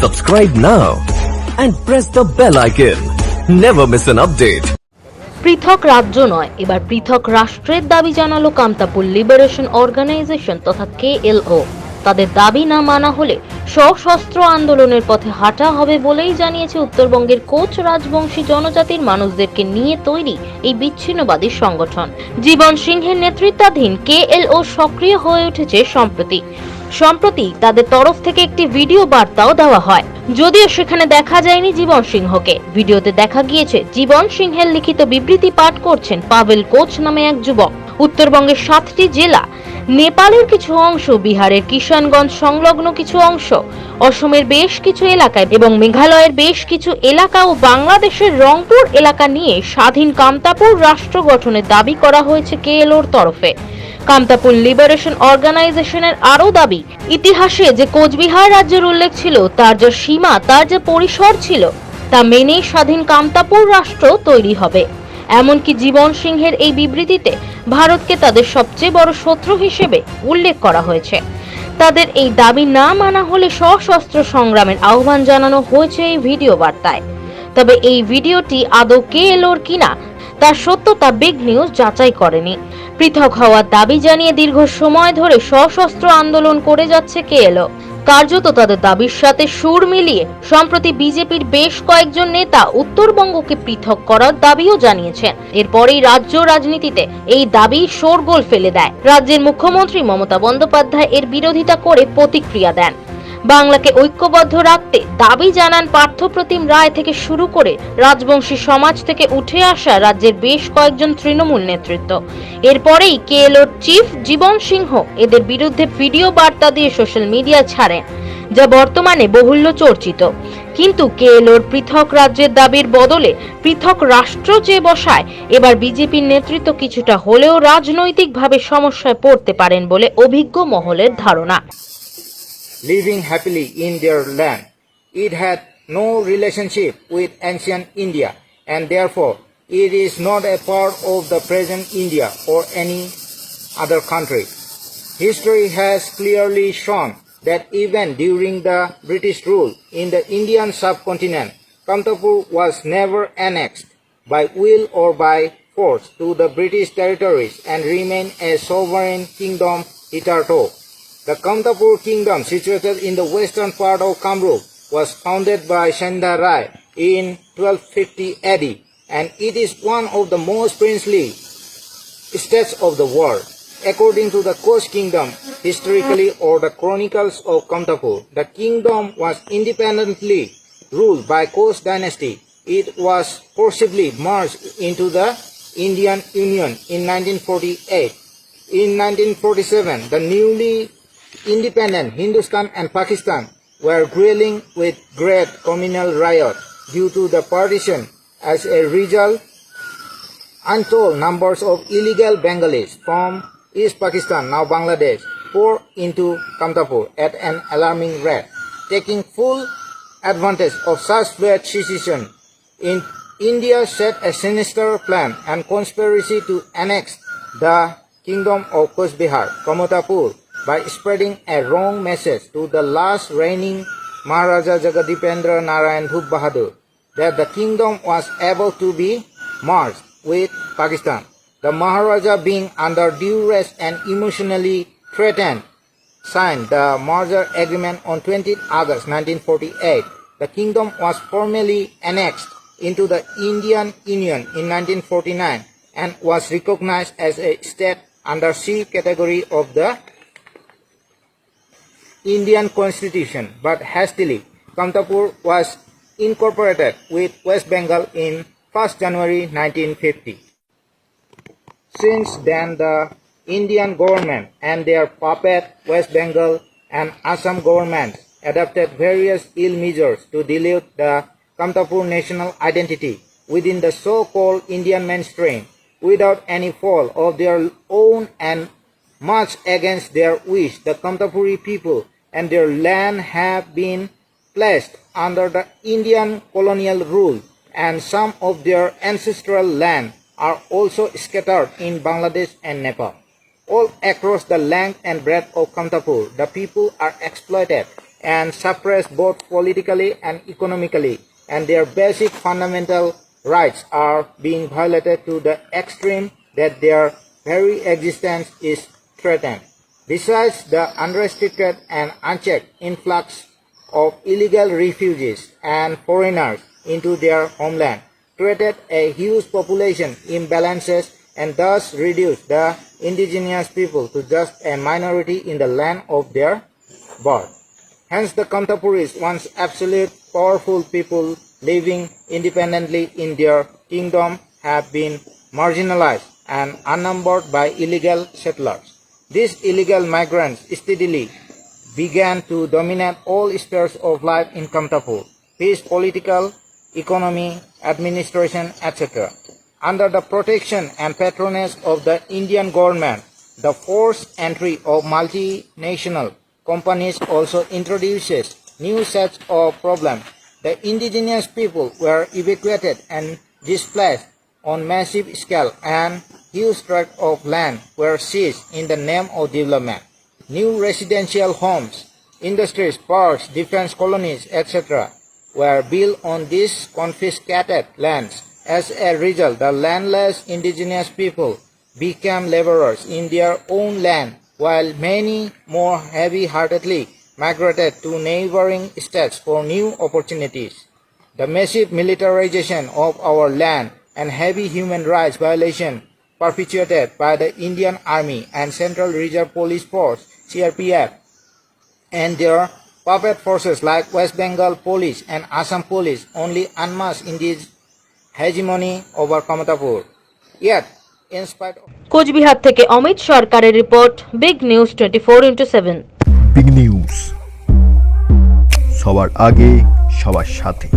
Subscribe now and press the bell icon. Never miss an update. পৃথক রাজ্য নয়, এবার পৃথক রাষ্ট্রের দাবি জানালো কামতাপুর লিবারেশন অর্গানাইজেশন তথা এলও। তাদের দাবি না মানা হলে সশস্ত্র আন্দোলনের পথে হাঁটা হবে বলেই জানিয়েছে উত্তরবঙ্গের কোচ রাজবংশী জনজাতির মানুষদেরকে নিয়ে তৈরি এই বিচ্ছিন্নবাদী সংগঠন। জীবন সিংহের নেতৃত্বাধীন এলও সক্রিয় হয়ে উঠেছে সম্প্রতি তাদের তরফ থেকে একটি ভিডিও বার্তাও দেওয়া হয়, যদিও সেখানে দেখা যায়নি জীবন সিংহকে। ভিডিওতে দেখা গিয়েছে জীবন সিংহের লিখিত বিবৃতি পাঠ করছেন পাভেল কোচ নামে এক যুবক। উত্তরবঙ্গের 7টি জেলা, নেপালের কিছু অংশ, বিহারের কিষানগঞ্জ সংলগ্ন কিছু অংশ, অসমের বেশ কিছু এলাকায় এবং মেঘালয়ের বেশ কিছু এলাকা ও বাংলাদেশের রংপুর এলাকা নিয়ে স্বাধীন কামতাপুর রাষ্ট্র গঠনের দাবি করা হয়েছে এলও-র তরফে। কামতাপুর লিবারেশন অর্গানাইজেশনের আরও দাবি, ইতিহাসে যে কোচবিহার রাজ্যের উল্লেখ ছিল, তার যে সীমা, তার যে পরিসর ছিল, তা মেনেই স্বাধীন কামতাপুর রাষ্ট্র তৈরি হবে। এমনকি জীবন সিংহের এই বিবৃতিতে ভারতকে তাদের সবচেয়ে বড় শত্রু হিসেবে উল্লেখ করা হয়েছে। তাদের এই দাবি না মানা হলে সশস্ত্র সংগ্রামের আহ্বান জানানো হয়েছে এই ভিডিও বার্তায়। তবে এই ভিডিওটি আদৌ এলও-র কিনা তার সত্যতা বিগ নিউজ যাচাই করেনি। পৃথক হওয়ার দাবি জানিয়ে দীর্ঘ সময় ধরে সশস্ত্র আন্দোলন করে যাচ্ছে এলও। কার্যত তাদের দাবির সাথে সুর মিলিয়ে সম্প্রতি বিজেপির বেশ কয়েকজন নেতা উত্তরবঙ্গকে পৃথক করার দাবিও জানিয়েছেন। এরপরেই রাজ্য রাজনীতিতে এই দাবি শোরগোল ফেলে দেয়। রাজ্যের মুখ্যমন্ত্রী মমতা বন্দ্যোপাধ্যায় এর বিরোধিতা করে প্রতিক্রিয়া দেন। বাংলাকে ঐক্যবদ্ধ রাখতে দাবি জানান পার্থপ্রতিম রায় থেকে শুরু করে রাজবংশী সমাজ থেকে উঠে আসা রাজ্যের বেশ কয়েকজন তৃণমূল নেতৃত্ব। এরপরেই এলও-র চিফ জীবন সিংহ এদের বিরুদ্ধে ভিডিও বার্তা দিয়ে সোশ্যাল মিডিয়া ছাড়েন, যা বর্তমানে বহুল্য চর্চিত। কিন্তু এলও-র পৃথক রাজ্যের দাবির বদলে পৃথক রাষ্ট্র চেয়ে বসায় এবার বিজেপির নেতৃত্ব কিছুটা হলেও রাজনৈতিকভাবে সমস্যায় পড়তে পারেন বলে অভিজ্ঞ মহলের ধারণা। Living happily in their land. It had no relationship with ancient India, and therefore it is not a part of the present India or any other country. History has clearly shown that even during the British rule in the Indian subcontinent, Kamtapur was never annexed by will or by force to the British territories and remained a sovereign kingdom hitherto. The Kamtapur kingdom, situated in the western part of Kamrup, was founded by Shendra Rai in 1250 AD, and it is one of the most princely states of the world. According to the Koch kingdom, historically, or the chronicles of Kamtapur, the kingdom was independently ruled by Koch dynasty. It was forcibly merged into the Indian Union in 1948. In 1947, the newly independent Hindustan and Pakistan were grueling with great communal riot due to the partition. As a result, untold numbers of illegal Bengalis from East Pakistan, now Bangladesh, poured into Kamtapur at an alarming rate. Taking full advantage of such bad secession, India set a sinister plan and conspiracy to annex the kingdom of Coachbihar, Kamtapur, by spreading a wrong message to the last reigning Maharaja Jagadipendra Narayan Bhub Bahadur that the kingdom was able to be merged with Pakistan. The Maharaja, being under duress and emotionally threatened, signed the merger agreement on 20th August 1948. The kingdom was formally annexed into the Indian Union in 1949 and was recognized as a state under C category of the Indian Constitution, but hastily, Kamtapur was incorporated with West Bengal in 1st January 1950. Since then, the Indian government and their puppet West Bengal and Assam governments adopted various ill measures to dilute the Kamtapur national identity within the so-called Indian mainstream without any fault of their own and much against their wish. The Kamtapuri people and their land have been placed under the Indian colonial rule, and some of their ancestral land are also scattered in Bangladesh and Nepal. All across the length and breadth of Kamtapur, the people are exploited and suppressed both politically and economically, and their basic fundamental rights are being violated to the extreme that their very existence is threatened. Besides, the unrestricted and unchecked influx of illegal refugees and foreigners into their homeland created a huge population imbalances and thus reduced the indigenous people to just a minority in the land of their birth. Hence, the Kamtapuris, once absolute powerful people living independently in their kingdom, have been marginalized and unnumbered by illegal settlers. These illegal migrants steadily began to dominate all spheres of life in Kamtapur: peace, political, economy, administration, etc. Under the protection and patronage of the Indian government, the forced entry of multinational companies also introduces new sets of problems. The indigenous people were evacuated and displaced on massive scale, and huge tracts of land were seized in the name of development. New residential homes, industries, parks, defense colonies, etc. were built on these confiscated lands. As a result, the landless indigenous people became laborers in their own land, while many more heavy-heartedly migrated to neighboring states for new opportunities. The massive militarization of our land and heavy human rights violation perpetuated by the Indian Army and Central Reserve Police Force (CRPF) and their puppet forces like West Bengal Police and Assam Police only unmasked India's hegemony over Kamtapur. Yet, in spite of Cooch Behar থেকে অমিত সরকারের report, big news 24/7। Big news, সবার আগে সবার সাথে।